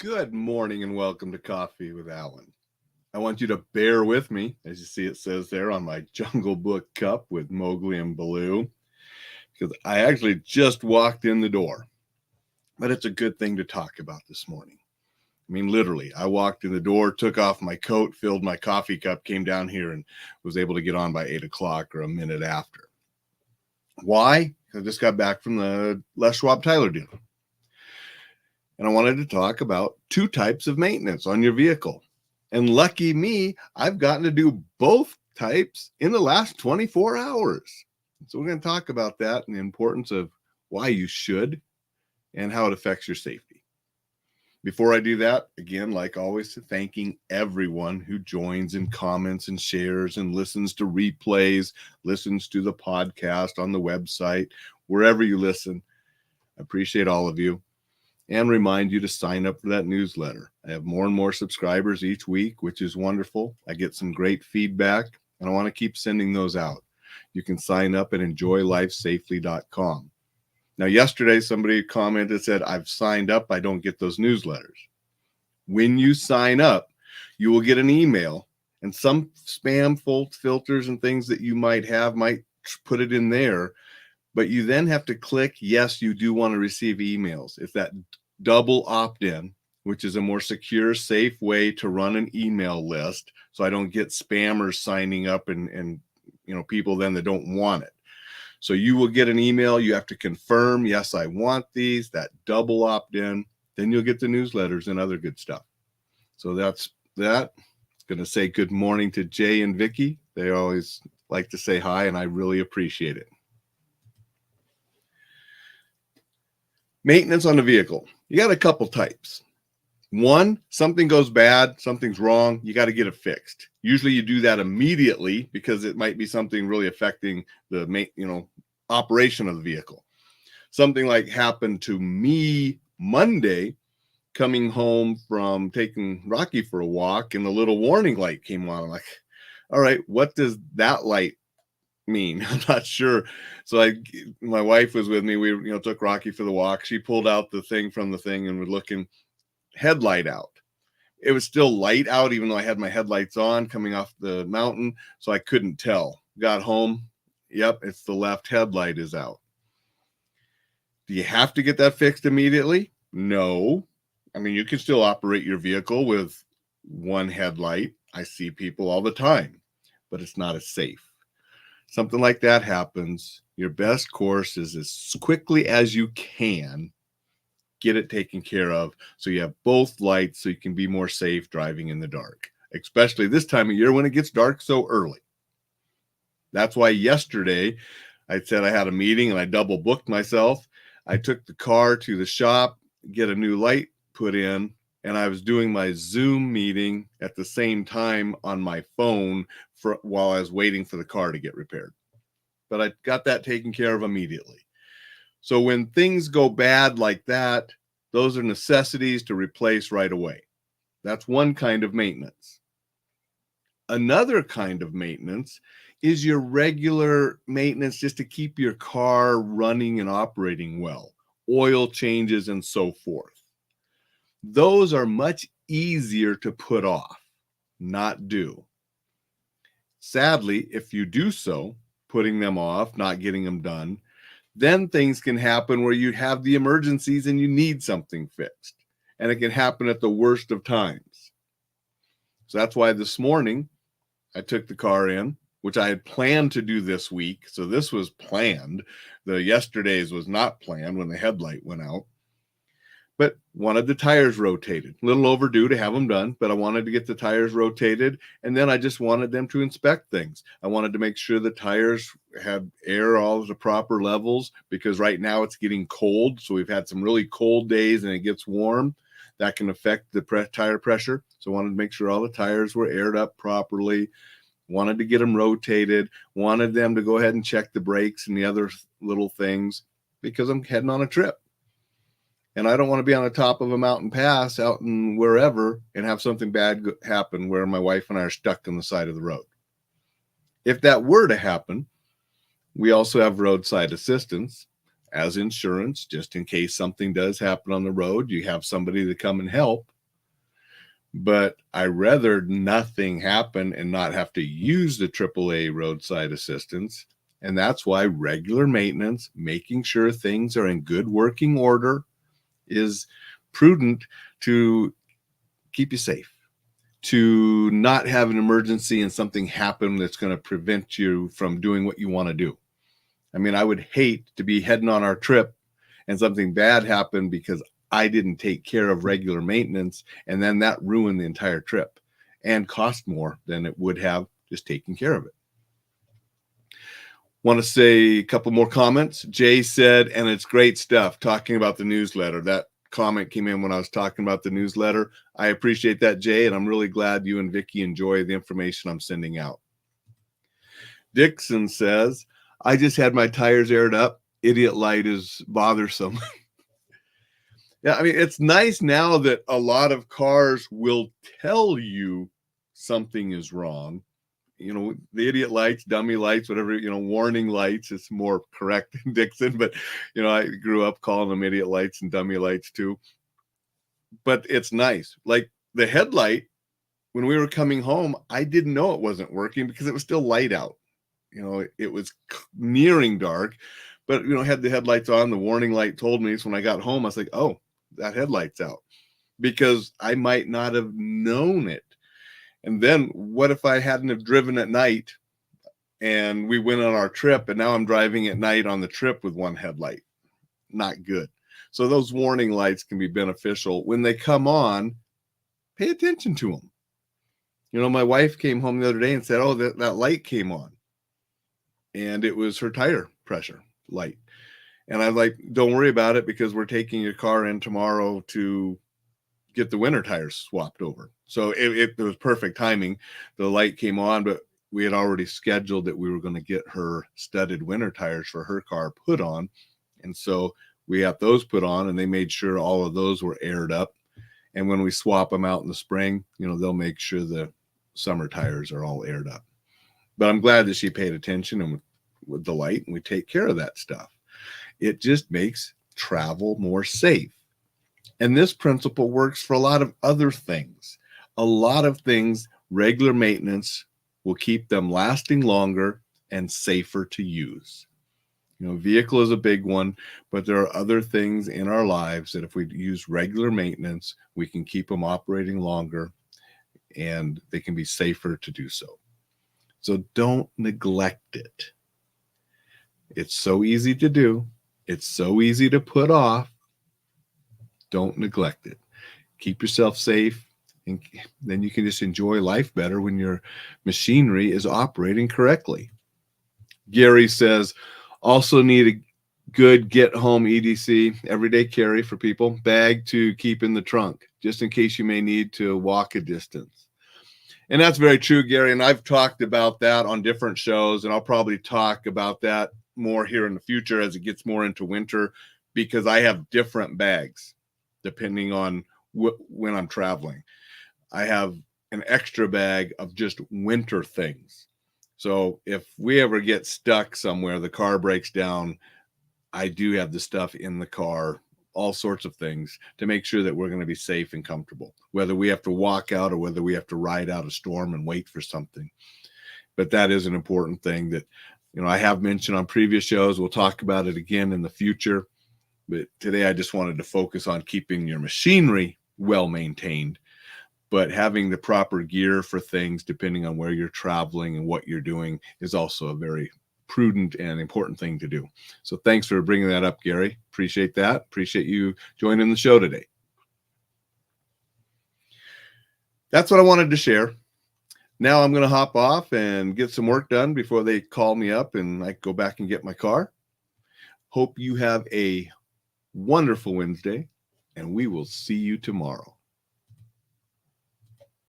Good morning and welcome to Coffee with Alain. I want you to bear with me, as you see it says there on my Jungle Book cup with Mowgli and Baloo, because I actually just walked in the door. But it's a good thing to talk about this morning. I mean, literally, I walked in the door, took off my coat, filled my coffee cup, came down here, and was able to get on by 8 o'clock or a minute after. Why? Because I just got back from the Les Schwab Tyler deal. And I wanted to talk about two types of maintenance on your vehicle. And lucky me, I've gotten to do both types in the last 24 hours. So we're going to talk about that and the importance of why you should and how it affects your safety. Before I do that, again, like always, thanking everyone who joins and comments and shares and listens to replays, listens to the podcast on the website, wherever you listen. I appreciate all of you. And remind you to sign up for that newsletter. I have more and more subscribers each week, which is wonderful. I get some great feedback, and I want to keep sending those out. You can sign up at enjoylifesafely.com. Now, yesterday, somebody commented, said, I've signed up. I don't get those newsletters. When you sign up, you will get an email, and some spam filters and things that you might have might put it in there. But you then have to click, yes, you do want to receive emails. It's that double opt-in, which is a more secure, safe way to run an email list so I don't get spammers signing up and people then that don't want it. So you will get an email. You have to confirm, yes, I want these, that double opt-in. Then you'll get the newsletters and other good stuff. So that's that. Going to say good morning to Jay and Vicky. They always like to say hi, and I really appreciate it. Maintenance on the vehicle. You got a couple types. One, something goes bad, something's wrong, you got to get it fixed. Usually you do that immediately because it might be something really affecting the operation of the vehicle. Something like happened to me Monday, coming home from taking Rocky for a walk, and the little warning light came on. I'm like, all right, what does that light mean? I'm not sure. So my wife was with me. We took Rocky for the walk. She pulled out the thing from the thing and was looking, headlight out. It was still light out, even though I had my headlights on coming off the mountain, so I couldn't tell. Got home, yep, it's the left headlight is out. Do you have to get that fixed immediately? No. I mean, you can still operate your vehicle with one headlight. I see people all the time, but it's not as safe. Something like that happens, your best course is as quickly as you can, get it taken care of so you have both lights so you can be more safe driving in the dark, especially this time of year when it gets dark so early. That's why yesterday I said I had a meeting and I double booked myself. I took the car to the shop, get a new light put in, and I was doing my Zoom meeting at the same time on my phone while I was waiting for the car to get repaired. But I got that taken care of immediately. So when things go bad like that, those are necessities to replace right away. That's one kind of maintenance. Another kind of maintenance is your regular maintenance just to keep your car running and operating well, oil changes and so forth. Those are much easier to put off, not do. Sadly, if you do so, putting them off, not getting them done, then things can happen where you have the emergencies and you need something fixed. And it can happen at the worst of times. So that's why this morning I took the car in, which I had planned to do this week. So this was planned. The yesterday's was not planned when the headlight went out. But wanted the tires rotated. A little overdue to have them done, but I wanted to get the tires rotated. And then I just wanted them to inspect things. I wanted to make sure the tires had air all at the proper levels, because right now it's getting cold. So we've had some really cold days and it gets warm. That can affect the tire pressure. So I wanted to make sure all the tires were aired up properly. Wanted to get them rotated. Wanted them to go ahead and check the brakes and the other little things, because I'm heading on a trip. And I don't want to be on the top of a mountain pass out in wherever and have something bad happen where my wife and I are stuck on the side of the road. If that were to happen, we also have roadside assistance. as insurance, just in case something does happen on the road. You have somebody to come and help. But I rather nothing happen and not have to use the AAA roadside assistance. And that's why regular maintenance, making sure things are in good working order, is prudent to keep you safe, to not have an emergency and something happen that's going to prevent you from doing what you want to do. I mean, I would hate to be heading on our trip and something bad happened because I didn't take care of regular maintenance, and then that ruined the entire trip and cost more than it would have just taking care of it. Want to say a couple more comments. Jay said, and it's great stuff, talking about the newsletter. That comment came in when I was talking about the newsletter. I appreciate that, Jay, and I'm really glad you and Vicky enjoy the information I'm sending out. Dixon says, I just had my tires aired up. Idiot light is bothersome. Yeah, I mean, it's nice now that a lot of cars will tell you something is wrong. You know, the idiot lights, dummy lights, whatever, warning lights. It's more correct than Dixon, but, I grew up calling them idiot lights and dummy lights too. But it's nice. Like the headlight, when we were coming home, I didn't know it wasn't working because it was still light out. It was nearing dark, but, had the headlights on. The warning light told me. So when I got home, I was like, oh, that headlight's out, because I might not have known it. And then what if I hadn't have driven at night and we went on our trip and now I'm driving at night on the trip with one headlight? Not good. So those warning lights can be beneficial. When they come on, pay attention to them. My wife came home the other day and said, oh, that light came on. And it was her tire pressure light. And I'm like, don't worry about it, because we're taking your car in tomorrow to get the winter tires swapped over. So it was perfect timing. The light came on, but we had already scheduled that we were going to get her studded winter tires for her car put on. And so we have those put on, and they made sure all of those were aired up. And when we swap them out in the spring, they'll make sure the summer tires are all aired up. But I'm glad that she paid attention, and with the light, and we take care of that stuff. It just makes travel more safe. And this principle works for a lot of other things. A lot of things, regular maintenance will keep them lasting longer and safer to use. Vehicle is a big one, but there are other things in our lives that if we use regular maintenance, we can keep them operating longer, and they can be safer to do so. So don't neglect it. It's so easy to do. It's so easy to put off. Don't neglect it. Keep yourself safe, and then you can just enjoy life better when your machinery is operating correctly. Gary says, also need a good get-home EDC, everyday carry for people, bag to keep in the trunk, just in case you may need to walk a distance. And that's very true, Gary, and I've talked about that on different shows, and I'll probably talk about that more here in the future as it gets more into winter, because I have different bags depending on when I'm traveling. I have an extra bag of just winter things. So if we ever get stuck somewhere, the car breaks down, I do have the stuff in the car, all sorts of things to make sure that we're going to be safe and comfortable, whether we have to walk out or whether we have to ride out a storm and wait for something. But that is an important thing that, I have mentioned on previous shows. We'll talk about it again in the future. But today I just wanted to focus on keeping your machinery well maintained, but having the proper gear for things depending on where you're traveling and what you're doing is also a very prudent and important thing to do. So thanks for bringing that up, Gary. Appreciate that. Appreciate you joining the show today. That's what I wanted to share. Now I'm going to hop off and get some work done before they call me up and I go back and get my car. Hope you have a wonderful Wednesday, and we will see you tomorrow.